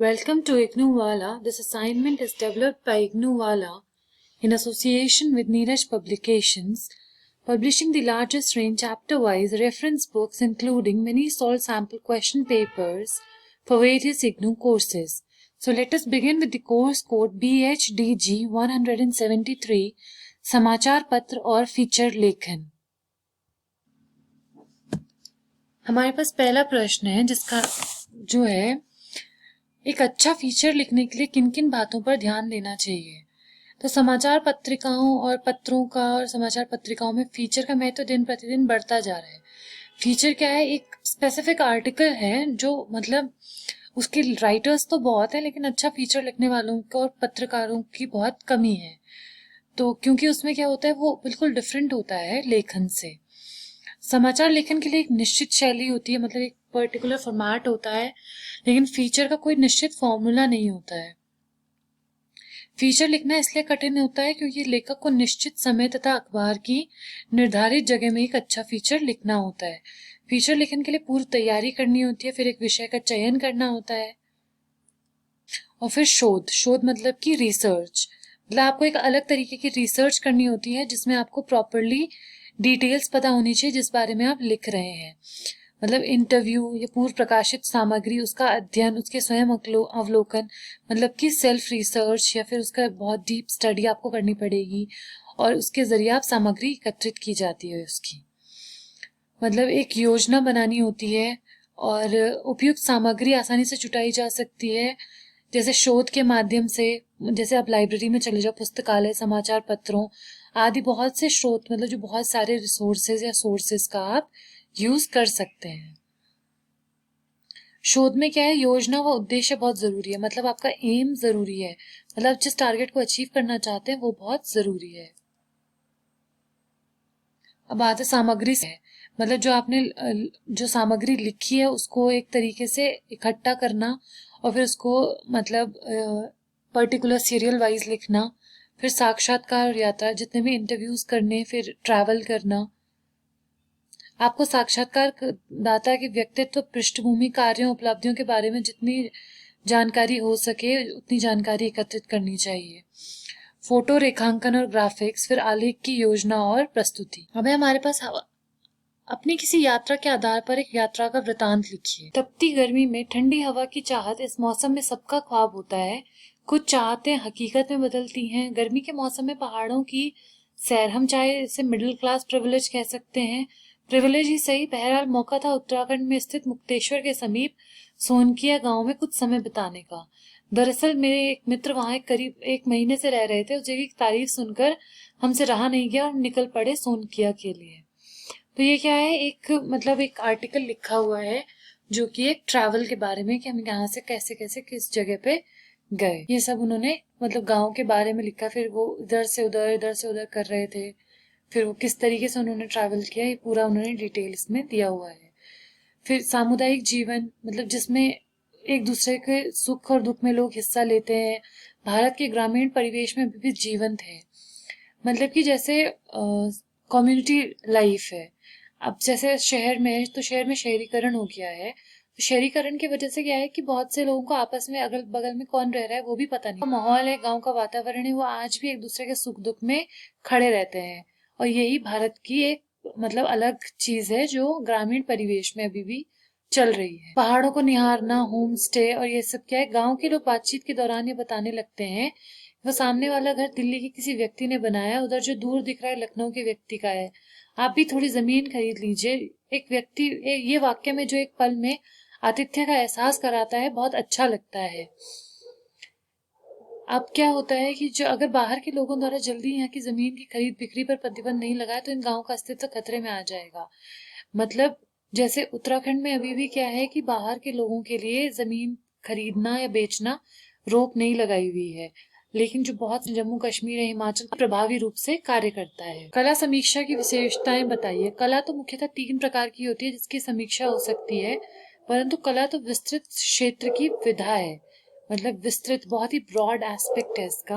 Welcome to IGNOUWALA. This assignment is developed by IGNOUWALA in association with Neeraj Publications, publishing the largest range chapter-wise reference books including many solved sample question papers for various IGNOU courses. So let us begin with the course code BHDG 173, समाचार पत्र और feature लेखन। हमारे पास पहला प्रश्न है जिसका जो है एक अच्छा फीचर लिखने के लिए किन किन बातों पर ध्यान देना चाहिए। तो समाचार पत्रिकाओं और पत्रों का और समाचार पत्रिकाओं में फीचर का महत्व दिन प्रतिदिन बढ़ता जा रहा है। फीचर क्या है? एक स्पेसिफिक आर्टिकल है जो मतलब उसके राइटर्स तो बहुत है लेकिन अच्छा फीचर लिखने वालों को और पत्रकारों की बहुत कमी है। तो क्योंकि उसमें क्या होता है वो बिल्कुल डिफरेंट होता है लेखन से। समाचार लेखन के लिए एक निश्चित शैली होती है, मतलब एक पर्टिकुलर फॉर्मेट होता है, लेकिन फीचर का कोई निश्चित फॉर्मूला नहीं होता है। फीचर लिखना इसलिए कठिन होता है क्योंकि लेखक को निश्चित समय तथा अखबार की निर्धारित जगह में एक अच्छा फीचर लिखना होता है। फीचर लिखने के लिए पूर्व तैयारी करनी होती है, फिर एक विषय का चयन करना होता है और फिर शोध मतलब कि रिसर्च, मतलब आपको एक अलग तरीके की रिसर्च करनी होती है जिसमें आपको प्रॉपरली डिटेल्स पता होनी चाहिए जिस बारे में आप लिख रहे हैं। मतलब इंटरव्यू या पूर्व प्रकाशित सामग्री, उसका अध्ययन, उसके स्वयं अवलोकन, मतलब कि सेल्फ रिसर्च या फिर उसका बहुत डीप स्टडी आपको करनी पड़ेगी और उसके जरिए आप सामग्री एकत्रित की जाती है उसकी। मतलब एक योजना बनानी होती है और उपयुक्त सामग्री आसानी से जुटाई जा सकती है, जैसे शोध के माध्यम से। जैसे आप लाइब्रेरी में चले जाओ, पुस्तकालय, समाचार पत्रों आदि बहुत से स्रोत, मतलब जो बहुत सारे रिसोर्सेज या सोर्सेज का आप यूज कर सकते हैं। शोध में क्या है, योजना व उद्देश्य बहुत जरूरी है, मतलब आपका एम जरूरी है, मतलब जिस टारगेट को अचीव करना चाहते हैं वो बहुत जरूरी है। अब बात है सामग्री से, मतलब जो आपने जो सामग्री लिखी है उसको एक तरीके से इकट्ठा करना और फिर उसको मतलब पर्टिकुलर सीरियल वाइज लिखना, फिर साक्षात्कार यात्रा, जितने भी इंटरव्यूज करने, फिर ट्रैवल करना। आपको साक्षात्कार दाता के व्यक्तित्व, पृष्ठभूमि, कार्यों, उपलब्धियों के बारे में जितनी जानकारी हो सके उतनी जानकारी एकत्रित करनी चाहिए। फोटो, रेखांकन और ग्राफिक्स, फिर आलेख की योजना और प्रस्तुति। अब हमारे पास अपनी किसी यात्रा के आधार पर एक यात्रा का वृतांत लिखिए। तपती गर्मी में ठंडी हवा की चाहत इस मौसम में सबका ख्वाब होता है। कुछ चाहतें हकीकत में बदलती हैं। गर्मी के मौसम में पहाड़ों की सैर, हम चाहे इसे मिडिल क्लास प्रिविलेज कह सकते हैं, प्रिविलेज ही सही, बहरहाल मौका था उत्तराखंड में स्थित मुक्तेश्वर के समीप सोनकिया गांव में कुछ समय बिताने का। दरअसल मेरे एक मित्र वहां करीब 1 महीने से रह रहे थे। उस जगह की तारीफ सुनकर हमसे रहा नहीं गया और निकल पड़े सोनकिया के लिए। तो ये क्या है, एक मतलब एक आर्टिकल लिखा हुआ है जो कि एक ट्रैवल के बारे में, कि हम यहाँ से कैसे कैसे किस जगह पे गए, ये सब उन्होंने मतलब गांव के बारे में लिखा। फिर वो इधर से उधर कर रहे थे, फिर वो किस तरीके से उन्होंने ट्रैवल किया, ये पूरा उन्होंने डिटेल इसमें दिया हुआ है। फिर सामुदायिक जीवन, मतलब जिसमें एक दूसरे के सुख और दुख में लोग हिस्सा लेते हैं। भारत के ग्रामीण परिवेश में विविध जीवन थे, मतलब कि जैसे कम्युनिटी लाइफ है। अब जैसे शहर में, तो शहर में शहरीकरण हो गया है, तो शहरीकरण की वजह से क्या है कि बहुत से लोगों को आपस में अगल बगल में कौन रह रहा है वो भी पता नहीं। माहौल है, गांव का वातावरण है, वो आज भी एक दूसरे के सुख दुख में खड़े रहते हैं और यही भारत की एक मतलब अलग चीज है जो ग्रामीण परिवेश में अभी भी चल रही है। पहाड़ों को निहारना, होम स्टे और ये सब क्या है, गाँव के लोग बातचीत के दौरान ये बताने लगते हैं वो सामने वाला घर दिल्ली के किसी व्यक्ति ने बनाया, उधर जो दूर दिख रहा है लखनऊ के व्यक्ति का है, आप भी थोड़ी जमीन खरीद लीजिए। एक व्यक्ति ये वाक्य में जो एक पल में आतिथ्य का एहसास कराता है, बहुत अच्छा लगता है। अब क्या होता है कि जो अगर बाहर के लोगों द्वारा जल्दी यहाँ की जमीन की खरीद बिक्री पर प्रतिबंध नहीं लगाए तो इन गांवों का अस्तित्व खतरे में आ जाएगा। मतलब जैसे उत्तराखंड में अभी भी क्या है कि बाहर के लोगों के लिए जमीन खरीदना या बेचना रोक नहीं लगाई हुई है, लेकिन जो बहुत जम्मू कश्मीर है, हिमाचल प्रभावी रूप से कार्य करता है। कला समीक्षा की विशेषताएं बताइए। कला तो मुख्यतः 3 प्रकार की होती है जिसकी समीक्षा हो सकती है, परंतु कला तो विस्तृत क्षेत्र की विधा है, मतलब विस्तृत, बहुत ही ब्रॉड एस्पेक्ट है इसका,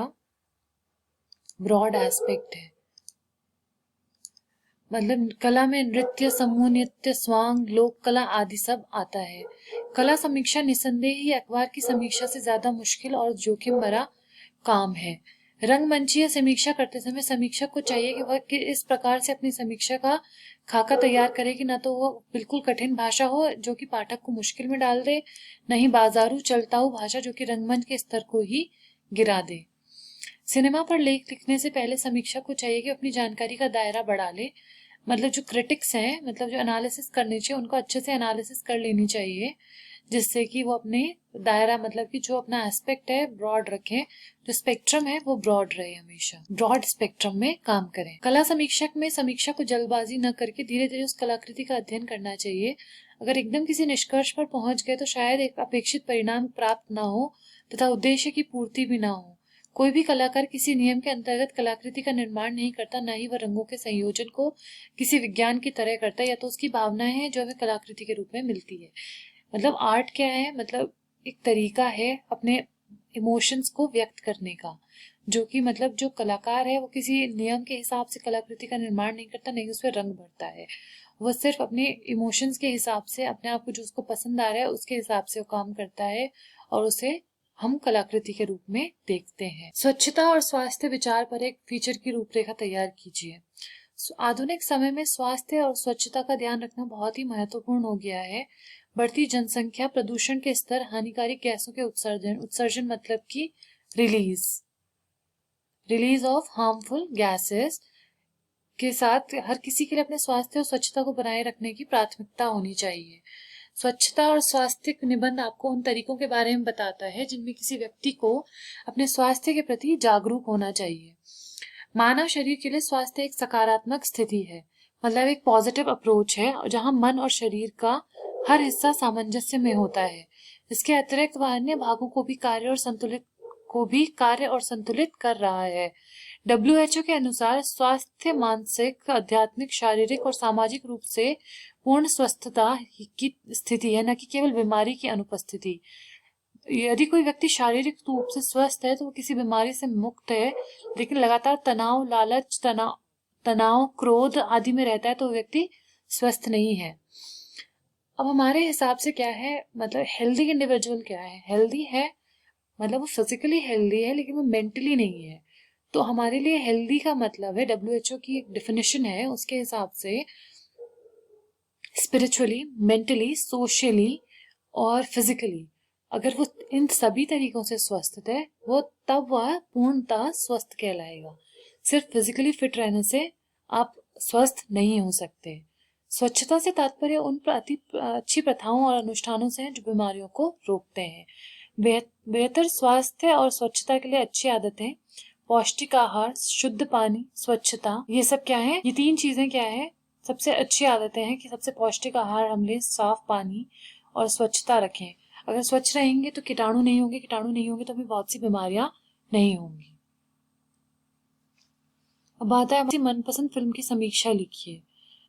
ब्रॉड एस्पेक्ट है। मतलब कला में नृत्य, समूह नृत्य, स्वांग, लोक कला आदि सब आता है। कला समीक्षा निसंदेह ही अखबार की समीक्षा से ज्यादा मुश्किल और जोखिम भरा काम है। रंगमंचीय समीक्षा करते समय समीक्षक को चाहिए कि वह इस प्रकार से अपनी समीक्षा का खाका तैयार करे कि न तो वो बिल्कुल कठिन भाषा हो जो कि पाठक को मुश्किल में डाल दे, न ही बाजारू चलताऊ भाषा जो कि रंगमंच के स्तर को ही गिरा दे। सिनेमा पर लेख लिखने से पहले समीक्षक को चाहिए कि अपनी जानकारी का दायरा बढ़ा ले। मतलब जो क्रिटिक्स हैं, मतलब जो एनालिसिस करनी चाहिए, उनको अच्छे से एनालिसिस कर लेनी चाहिए, जिससे कि वो अपने दायरा, मतलब कि जो अपना एस्पेक्ट है ब्रॉड रखें, जो स्पेक्ट्रम है वो ब्रॉड रहे, हमेशा ब्रॉड स्पेक्ट्रम में काम करें। कला समीक्षक में समीक्षा को जल्दबाजी न करके धीरे धीरे उस कलाकृति का अध्ययन करना चाहिए। अगर एकदम किसी निष्कर्ष पर पहुंच गए तो शायद एक अपेक्षित परिणाम प्राप्त न हो तथा उद्देश्य की पूर्ति भी ना हो। कोई भी कलाकार किसी नियम के अंतर्गत कलाकृति का निर्माण नहीं करता, न ही वह रंगों के संयोजन को किसी विज्ञान की तरह करता है, या तो उसकी भावनाएं हैं जो हमें कलाकृति के रूप में मिलती है। मतलब आर्ट क्या है, मतलब एक तरीका है अपने इमोशंस को व्यक्त करने का, जो कि मतलब जो कलाकार है वो किसी नियम के हिसाब से कलाकृति का निर्माण नहीं करता, नहीं उसमें रंग भरता है। वह सिर्फ अपने इमोशंस के हिसाब से, अपने आप को जो उसको पसंद आ रहा है उसके हिसाब से वो काम करता है, और उसे हम कलाकृति के रूप में देखते हैं। स्वच्छता और स्वास्थ्य विचार पर एक फीचर की रूपरेखा तैयार कीजिए। आधुनिक समय में स्वास्थ्य और स्वच्छता का ध्यान रखना बहुत ही महत्वपूर्ण हो गया है। बढ़ती जनसंख्या, प्रदूषण के स्तर, हानिकारक गैसों के उत्सर्जन मतलब कि रिलीज ऑफ हार्मफुल गैसेस के साथ हर किसी के लिए अपने स्वास्थ्य और स्वच्छता को बनाए रखने की प्राथमिकता होनी चाहिए। स्वच्छता और स्वास्थ्य निबंध आपको उन तरीकों के बारे में बताता है जिनमें किसी व्यक्ति को अपने स्वास्थ्य के प्रति जागरूक होना चाहिए। मानव शरीर के लिए स्वास्थ्य एक सकारात्मक स्थिति है, मतलब एक पॉजिटिव अप्रोच है, जहां मन और शरीर का हर हिस्सा सामंजस्य में होता है। इसके अतिरिक्त वह अन्य भागों को भी कार्य और संतुलित कर रहा है। WHO के अनुसार स्वास्थ्य मानसिक, आध्यात्मिक, शारीरिक और सामाजिक रूप से पूर्ण स्वस्थता की स्थिति है, न कि केवल बीमारी की अनुपस्थिति। यदि कोई व्यक्ति शारीरिक रूप से स्वस्थ है तो वो किसी बीमारी से मुक्त है, लेकिन लगातार तनाव, लालच, तनाव, क्रोध आदि में रहता है तो वो व्यक्ति स्वस्थ नहीं है। अब हमारे हिसाब से क्या है, मतलब हेल्दी इंडिविजुअल क्या है? हेल्दी है मतलब वो फिजिकली हेल्दी है लेकिन वो मेंटली नहीं है। तो हमारे लिए हेल्दी का मतलब है, WHO की एक डेफिनेशन है उसके हिसाब से, स्पिरिचुअली, मेंटली, सोशली और फिजिकली। अगर वो इन सभी तरीकों से स्वस्थ है वो, तब वह पूर्णतः स्वस्थ कहलाएगा। सिर्फ फिजिकली फिट रहने से आप स्वस्थ नहीं हो सकते। स्वच्छता से तात्पर्य उन अच्छी प्रथाओं और अनुष्ठानों से है जो बीमारियों को रोकते हैं। बेहतर स्वास्थ्य और स्वच्छता के लिए अच्छी आदतें, पौष्टिक आहार, शुद्ध पानी, स्वच्छता, ये सब क्या है? ये तीन चीजें क्या है? सबसे अच्छी आदतें हैं कि सबसे पौष्टिक आहार हम लें, साफ पानी और स्वच्छता रखें। अगर स्वच्छ रहेंगे तो कीटाणु नहीं होंगे तो हमें बहुत सी बीमारियां नहीं होंगी। अब बात है हमारी मनपसंद फिल्म की समीक्षा लिखिए।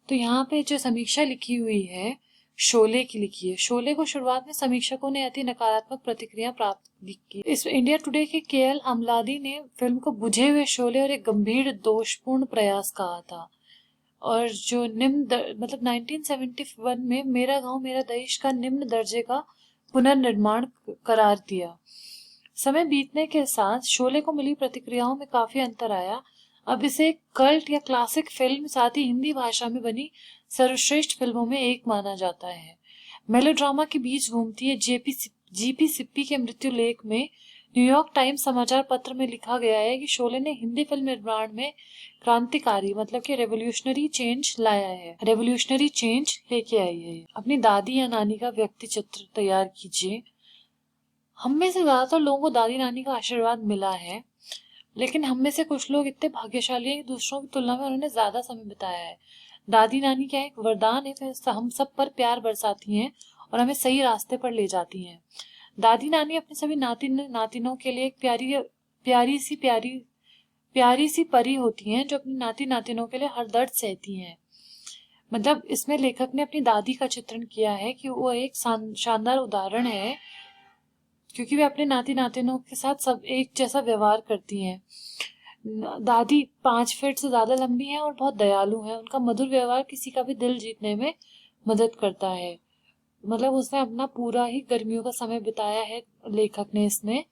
तो यहाँ पे जो समीक्षा लिखी हुई है शोले की लिखी है। शोले को शुरुआत में समीक्षकों ने अति नकारात्मक प्रतिक्रिया प्राप्त की। इस इंडिया टुडे के KL अमलादी ने फिल्म को बुझे हुए शोले और एक गंभीर दोषपूर्ण प्रयास कहा था। और जो मतलब 1971 में मेरा गांव मेरा देश का निम्न दर्जे का पुनर्निर्माण करार दिया। समय बीतने के साथ शोले को मिली प्रतिक्रियाओं में काफी अंतर आया। अब इसे कल्ट या क्लासिक फिल्म, साथ ही हिंदी भाषा में बनी सर्वश्रेष्ठ फिल्मों में एक माना जाता है। मेलोड्रामा के बीच घूमती है। जीपी सिप्पी के मृत्यु लेख में न्यूयॉर्क टाइम्स समाचार पत्र में लिखा गया है कि शोले ने हिंदी फिल्म निर्माण में क्रांतिकारी, मतलब कि रेवोल्यूशनरी चेंज लाया है, रेवोल्यूशनरी चेंज लेके आई है। अपनी दादी या नानी का व्यक्ति चित्र तैयार कीजिए। हम में से ज्यादातर लोगों को दादी नानी का आशीर्वाद मिला है, लेकिन हम में से कुछ लोग इतने भाग्यशाली हैं कि दूसरों की तुलना में उन्होंने ज्यादा समय बिताया है। दादी नानी क्या एक वरदान है, हम सब पर प्यार बरसाती हैं और हमें सही रास्ते पर ले जाती हैं। दादी नानी अपने सभी नातिनों के लिए एक प्यारी सी परी होती हैं जो अपनी नाती नातिनों के लिए हर दर्द सहती हैं। मतलब इसमें लेखक ने अपनी दादी का चित्रण किया है कि वो एक शानदार उदाहरण है, क्योंकि वे अपने नाती नातिनों के साथ सब एक जैसा व्यवहार करती हैं। दादी 5 फीट से ज्यादा लंबी हैं और बहुत दयालु हैं। उनका मधुर व्यवहार किसी का भी दिल जीतने में मदद करता है। मतलब उसने अपना पूरा ही गर्मियों का समय बिताया है लेखक ने इसमें।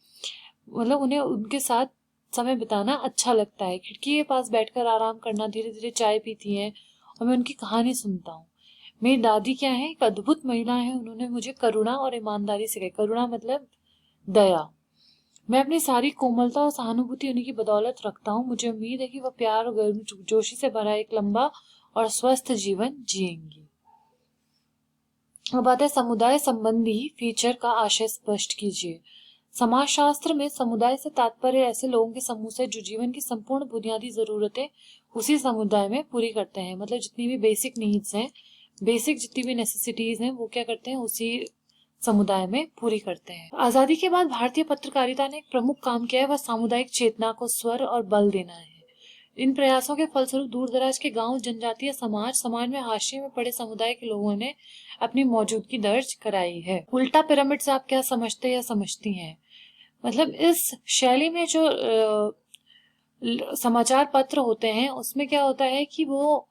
मतलब उन्हें उनके साथ समय बिताना अच्छा लगता है। खिड़की के पास बैठकर आराम करना, धीरे धीरे चाय पीती हैं और मैं उनकी कहानी सुनता हूँ। मेरी दादी क्या है, एक अद्भुत महिला है। उन्होंने मुझे करुणा और ईमानदारी सिखाई। करुणा मतलब दया। मैं अपनी सारी कोमलता और सहानुभूति उन्हीं की बदौलत रखता हूँ। मुझे उम्मीद है कि वह प्यार और गर्मजोशी से भरा एक लंबा और स्वस्थ जीवन जिएंगी। अब आता है समुदाय संबंधी फीचर का आशय स्पष्ट कीजिए। समाजशास्त्र में समुदाय से तात्पर्य ऐसे लोगों के समूह से जो जीवन की संपूर्ण बुनियादी जरूरतें उसी समुदाय में पूरी करते हैं। मतलब जितनी भी बेसिक नीड्स हैं, बेसिक जितनी भी नेसेसिटीज हैं, वो क्या करते हैं, उसी समुदाय में पूरी करते हैं। आजादी के बाद भारतीय पत्रकारिता ने एक प्रमुख काम किया है, वह सामुदायिक चेतना को स्वर और बल देना है। इन प्रयासों के फलस्वरूप दूर दराज के गांव, जनजातीय समाज में हाशिए में पड़े समुदाय के लोगों ने अपनी मौजूदगी दर्ज कराई है। उल्टा पिरामिड से आप क्या समझते या समझती हैं? मतलब इस शैली में जो समाचार पत्र होते हैं उसमें क्या होता है कि वो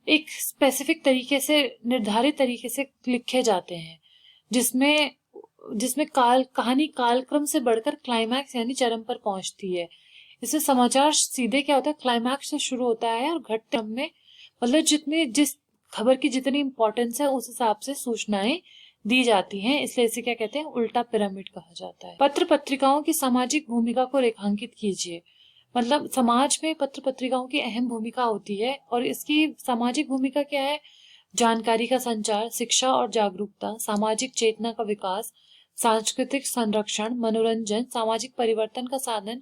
एक स्पेसिफिक तरीके से, निर्धारित तरीके से लिखे जाते हैं, जिसमें जिसमें कहानी कालक्रम से बढ़कर क्लाइमैक्स यानी चरम पर पहुंचती है। इससे समाचार सीधे क्या होता है, क्लाइमैक्स से शुरू होता है और घटते क्रम में, मतलब जिस खबर की जितनी इंपॉर्टेंस है उस हिसाब से सूचनाएं दी जाती हैं। इसलिए इसे क्या कहते हैं, उल्टा पिरामिड कहा जाता है। पत्र पत्रिकाओं की सामाजिक भूमिका को रेखांकित कीजिए। मतलब समाज में पत्र पत्रिकाओं की अहम भूमिका होती है और इसकी सामाजिक भूमिका क्या है? जानकारी का संचार, शिक्षा और जागरूकता, सामाजिक चेतना का विकास, सांस्कृतिक संरक्षण, मनोरंजन, सामाजिक परिवर्तन का साधन,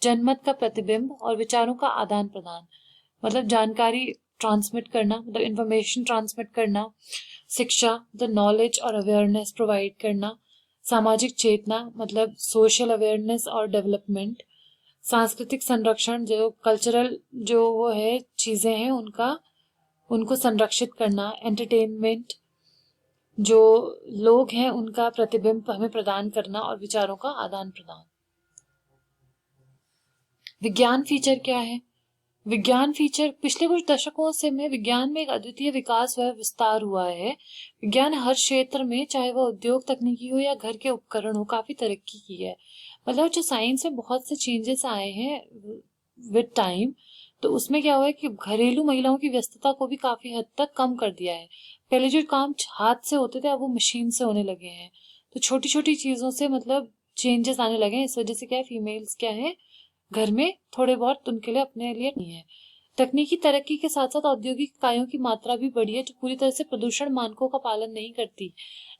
जनमत का प्रतिबिंब और विचारों का आदान प्रदान। मतलब जानकारी ट्रांसमिट करना, मतलब इंफॉर्मेशन ट्रांसमिट करना, शिक्षा, द नॉलेज और अवेयरनेस प्रोवाइड करना, सामाजिक चेतना मतलब सोशल अवेयरनेस और डेवलपमेंट, सांस्कृतिक संरक्षण, जो कल्चरल जो वो है चीजें हैं उनको संरक्षित करना, एंटरटेनमेंट, जो लोग हैं उनका प्रतिबिंब हमें प्रदान करना और विचारों का आदान प्रदान। विज्ञान फीचर क्या है? विज्ञान फीचर पिछले कुछ दशकों से में विज्ञान में एक अद्वितीय विकास व विस्तार हुआ है। विज्ञान हर क्षेत्र में, चाहे वह उद्योग तकनीकी हो या घर के उपकरण हो, काफी तरक्की की है। मतलब जो साइंस में बहुत से चेंजेस आए हैं विद टाइम, तो उसमें क्या हुआ है कि घरेलू महिलाओं की व्यस्तता को भी काफी हद तक कम कर दिया है। पहले जो काम हाथ से होते थे अब वो मशीन से होने लगे हैं। तो छोटी छोटी चीजों से मतलब चेंजेस आने लगे हैं। इस वजह से क्या है, फीमेल्स क्या है, घर में थोड़े बहुत उनके लिए अपने लिए नहीं है। तकनीकी तरक्की के साथ साथ औद्योगिक इकाइयों की मात्रा भी बढ़ी है जो पूरी तरह से प्रदूषण मानकों का पालन नहीं करती,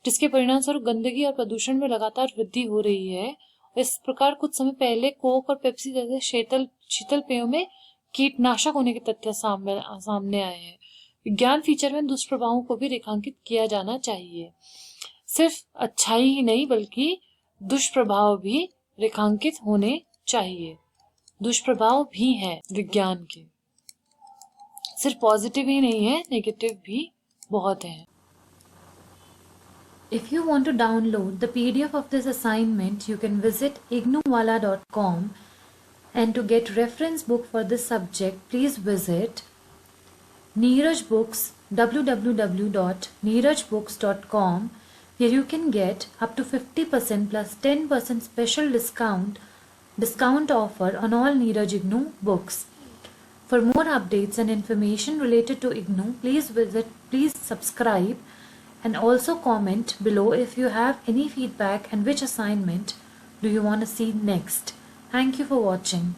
जिसके परिणाम स्वरूप गंदगी और प्रदूषण में लगातार वृद्धि हो रही है। इस प्रकार कुछ समय पहले कोक और पेप्सी जैसे शीतल पेयों में कीटनाशक होने के तथ्य सामने आए हैं। विज्ञान फीचर में दुष्प्रभावों को भी रेखांकित किया जाना चाहिए। सिर्फ अच्छाई ही नहीं बल्कि दुष्प्रभाव भी रेखांकित होने चाहिए। दुष्प्रभाव भी हैं विज्ञान के, सिर्फ पॉजिटिव ही नहीं है, नेगेटिव भी बहुत हैं। If you want to download the PDF of this assignment, you can visit ignowala.com, and to get reference book for this subject, please visit Neeraj Books, www.neerajbooks.com, where you can get up to 50% plus 10% special discount offer on all Neeraj IGNOU books. For more updates and information related to IGNOU, please subscribe and also comment below if you have any feedback and which assignment do you want to see next. Thank you for watching.